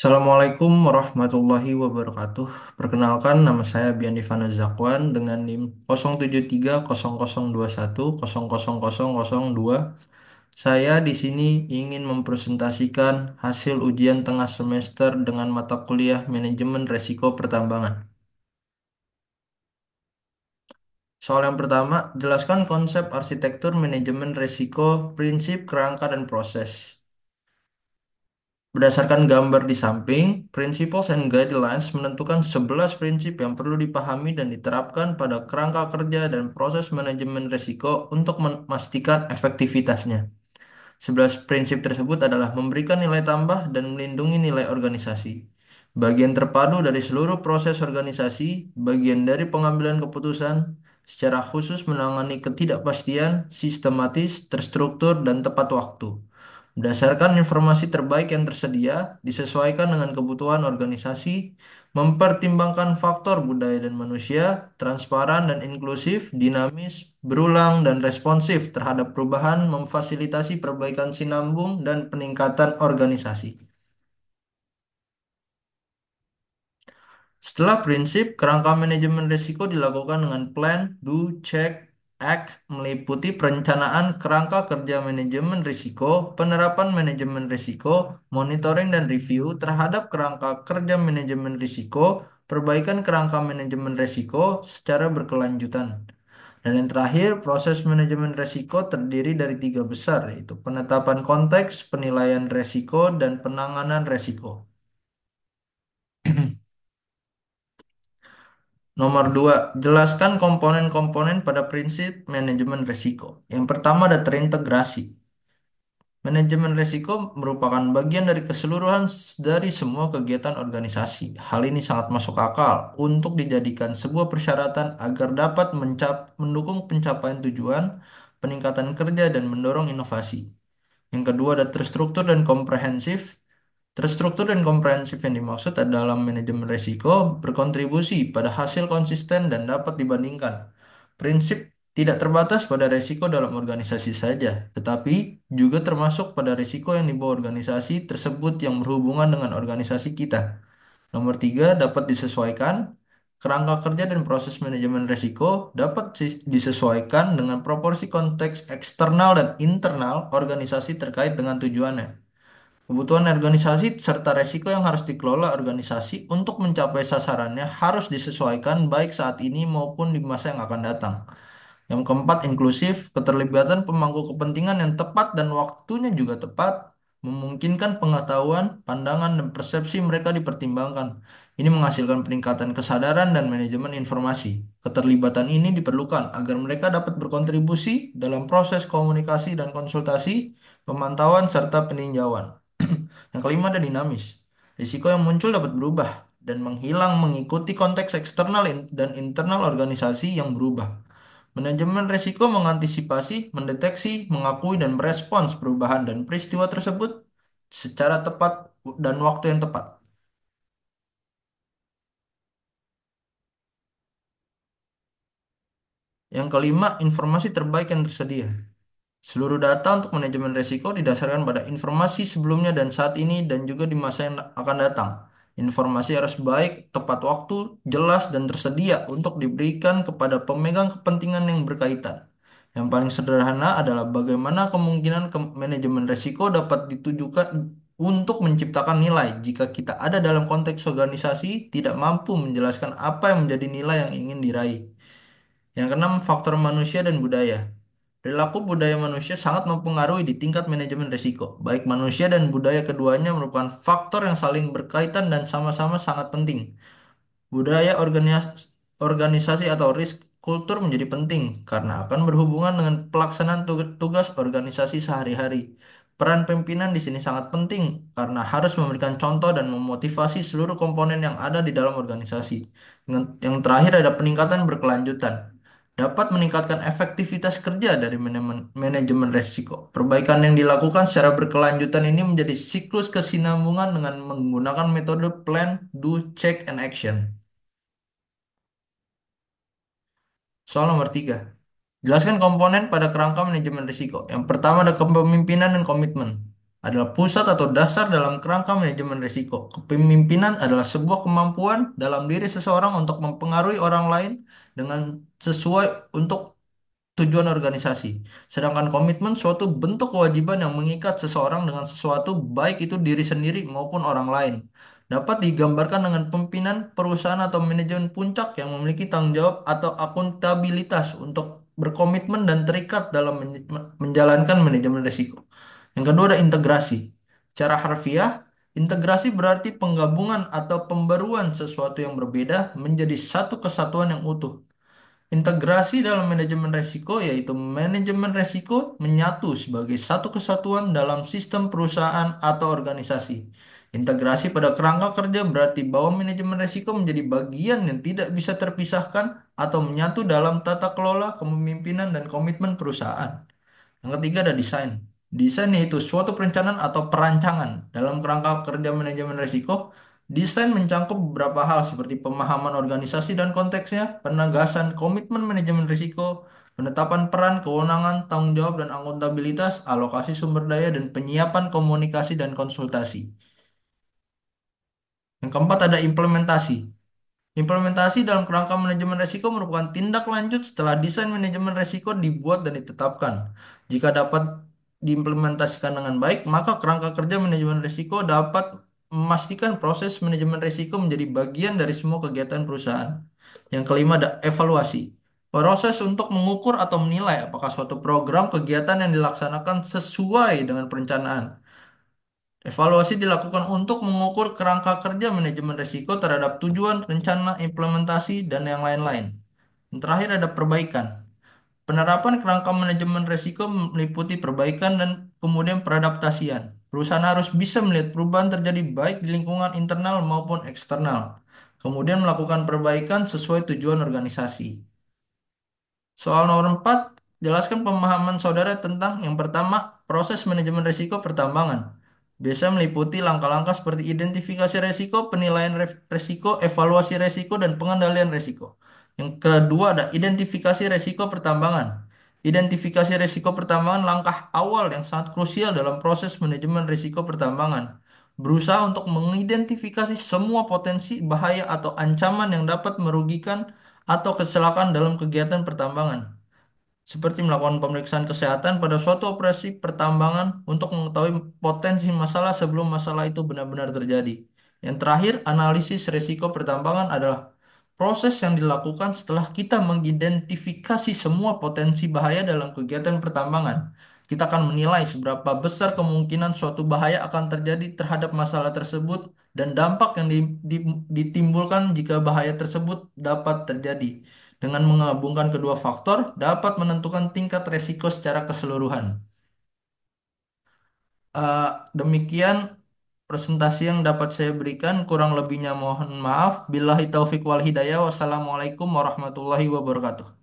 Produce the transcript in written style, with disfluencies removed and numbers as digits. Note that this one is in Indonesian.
Assalamualaikum warahmatullahi wabarakatuh. Perkenalkan, nama saya Bian Divana Zakwan dengan NIM 07300121000002. Saya di sini ingin mempresentasikan hasil ujian tengah semester dengan mata kuliah Manajemen Resiko Pertambangan. Soal yang pertama, jelaskan konsep arsitektur manajemen resiko, prinsip, kerangka, dan proses. Berdasarkan gambar di samping, Principles and Guidelines menentukan 11 prinsip yang perlu dipahami dan diterapkan pada kerangka kerja dan proses manajemen risiko untuk memastikan efektivitasnya. 11 prinsip tersebut adalah memberikan nilai tambah dan melindungi nilai organisasi. Bagian terpadu dari seluruh proses organisasi, bagian dari pengambilan keputusan, secara khusus menangani ketidakpastian, sistematis, terstruktur, dan tepat waktu. Berdasarkan informasi terbaik yang tersedia, disesuaikan dengan kebutuhan organisasi, mempertimbangkan faktor budaya dan manusia, transparan dan inklusif, dinamis, berulang dan responsif terhadap perubahan, memfasilitasi perbaikan sinambung dan peningkatan organisasi. Setelah prinsip, kerangka manajemen risiko dilakukan dengan plan, do, check, act, meliputi perencanaan kerangka kerja manajemen risiko, penerapan manajemen risiko, monitoring dan review terhadap kerangka kerja manajemen risiko, perbaikan kerangka manajemen risiko secara berkelanjutan. Dan yang terakhir, proses manajemen risiko terdiri dari tiga besar, yaitu penetapan konteks, penilaian risiko, dan penanganan risiko. Nomor dua, jelaskan komponen-komponen pada prinsip manajemen risiko. Yang pertama ada terintegrasi. Manajemen risiko merupakan bagian dari keseluruhan dari semua kegiatan organisasi. Hal ini sangat masuk akal untuk dijadikan sebuah persyaratan agar dapat mendukung pencapaian tujuan, peningkatan kerja, dan mendorong inovasi. Yang kedua ada terstruktur dan komprehensif. Terstruktur dan komprehensif yang dimaksud adalah manajemen risiko berkontribusi pada hasil konsisten dan dapat dibandingkan. Prinsip tidak terbatas pada risiko dalam organisasi saja, tetapi juga termasuk pada risiko yang dibawa organisasi tersebut yang berhubungan dengan organisasi kita. Nomor tiga, dapat disesuaikan. Kerangka kerja dan proses manajemen risiko dapat disesuaikan dengan proporsi konteks eksternal dan internal organisasi terkait dengan tujuannya. Kebutuhan organisasi serta resiko yang harus dikelola organisasi untuk mencapai sasarannya harus disesuaikan baik saat ini maupun di masa yang akan datang. Yang keempat, inklusif, keterlibatan pemangku kepentingan yang tepat dan waktunya juga tepat, memungkinkan pengetahuan, pandangan, dan persepsi mereka dipertimbangkan. Ini menghasilkan peningkatan kesadaran dan manajemen informasi. Keterlibatan ini diperlukan agar mereka dapat berkontribusi dalam proses komunikasi dan konsultasi, pemantauan, serta peninjauan. Yang kelima ada dinamis. Risiko yang muncul dapat berubah dan menghilang mengikuti konteks eksternal dan internal organisasi yang berubah. Manajemen risiko mengantisipasi, mendeteksi, mengakui, dan merespons perubahan dan peristiwa tersebut secara tepat dan waktu yang tepat. Yang kelima, informasi terbaik yang tersedia. Seluruh data untuk manajemen risiko didasarkan pada informasi sebelumnya dan saat ini dan juga di masa yang akan datang. Informasi harus baik, tepat waktu, jelas, dan tersedia untuk diberikan kepada pemegang kepentingan yang berkaitan. Yang paling sederhana adalah bagaimana kemungkinan manajemen risiko dapat ditujukan untuk menciptakan nilai jika kita ada dalam konteks organisasi tidak mampu menjelaskan apa yang menjadi nilai yang ingin diraih. Yang keenam, faktor manusia dan budaya. Perilaku budaya manusia sangat mempengaruhi di tingkat manajemen risiko. Baik manusia dan budaya keduanya merupakan faktor yang saling berkaitan dan sama-sama sangat penting. Budaya organisasi atau risk kultur menjadi penting karena akan berhubungan dengan pelaksanaan tugas organisasi sehari-hari. Peran pimpinan di sini sangat penting karena harus memberikan contoh dan memotivasi seluruh komponen yang ada di dalam organisasi. Yang terakhir ada peningkatan berkelanjutan. Dapat meningkatkan efektivitas kerja dari manajemen risiko. Perbaikan yang dilakukan secara berkelanjutan ini menjadi siklus kesinambungan dengan menggunakan metode plan, do, check, and action. Soal nomor tiga. Jelaskan komponen pada kerangka manajemen risiko. Yang pertama ada kepemimpinan dan komitmen. adalah pusat atau dasar dalam kerangka manajemen risiko. Kepemimpinan adalah sebuah kemampuan dalam diri seseorang untuk mempengaruhi orang lain dengan sesuai untuk tujuan organisasi. Sedangkan komitmen suatu bentuk kewajiban yang mengikat seseorang dengan sesuatu, baik itu diri sendiri maupun orang lain. Dapat digambarkan dengan pimpinan perusahaan atau manajemen puncak yang memiliki tanggung jawab atau akuntabilitas untuk berkomitmen dan terikat dalam menjalankan manajemen risiko. Yang kedua ada integrasi. Secara harfiah, integrasi berarti penggabungan atau pembaruan sesuatu yang berbeda menjadi satu kesatuan yang utuh. Integrasi dalam manajemen resiko yaitu manajemen resiko menyatu sebagai satu kesatuan dalam sistem perusahaan atau organisasi. Integrasi pada kerangka kerja berarti bahwa manajemen resiko menjadi bagian yang tidak bisa terpisahkan atau menyatu dalam tata kelola, kepemimpinan, dan komitmen perusahaan. Yang ketiga ada desain. Desain yaitu suatu perencanaan atau perancangan dalam kerangka kerja manajemen risiko. Desain mencangkup beberapa hal seperti pemahaman organisasi dan konteksnya, penegasan komitmen manajemen risiko, penetapan peran, kewenangan, tanggung jawab dan akuntabilitas, alokasi sumber daya, dan penyiapan komunikasi dan konsultasi. Yang keempat ada implementasi. Implementasi dalam kerangka manajemen risiko merupakan tindak lanjut setelah desain manajemen risiko dibuat dan ditetapkan. Jika dapat diimplementasikan dengan baik, maka kerangka kerja manajemen risiko dapat memastikan proses manajemen risiko menjadi bagian dari semua kegiatan perusahaan. Yang kelima ada evaluasi. Proses untuk mengukur atau menilai apakah suatu program kegiatan yang dilaksanakan sesuai dengan perencanaan. Evaluasi dilakukan untuk mengukur kerangka kerja manajemen risiko terhadap tujuan, rencana, implementasi, dan yang lain-lain. Yang terakhir ada perbaikan. Penerapan kerangka manajemen risiko meliputi perbaikan dan kemudian peradaptasian. Perusahaan harus bisa melihat perubahan terjadi baik di lingkungan internal maupun eksternal. Kemudian melakukan perbaikan sesuai tujuan organisasi. Soal nomor 4, jelaskan pemahaman saudara tentang yang pertama, proses manajemen risiko pertambangan. Biasa meliputi langkah-langkah seperti identifikasi risiko, penilaian risiko, evaluasi risiko, dan pengendalian risiko. Yang kedua ada identifikasi risiko pertambangan. Identifikasi risiko pertambangan langkah awal yang sangat krusial dalam proses manajemen risiko pertambangan. Berusaha untuk mengidentifikasi semua potensi bahaya atau ancaman yang dapat merugikan atau kecelakaan dalam kegiatan pertambangan, seperti melakukan pemeriksaan kesehatan pada suatu operasi pertambangan untuk mengetahui potensi masalah sebelum masalah itu benar-benar terjadi. Yang terakhir, analisis risiko pertambangan adalah proses yang dilakukan setelah kita mengidentifikasi semua potensi bahaya dalam kegiatan pertambangan. Kita akan menilai seberapa besar kemungkinan suatu bahaya akan terjadi terhadap masalah tersebut dan dampak yang ditimbulkan jika bahaya tersebut dapat terjadi. Dengan menggabungkan kedua faktor, dapat menentukan tingkat resiko secara keseluruhan. Eh, Demikian presentasi yang dapat saya berikan. Kurang lebihnya mohon maaf. Billahi taufik wal hidayah. Wassalamualaikum warahmatullahi wabarakatuh.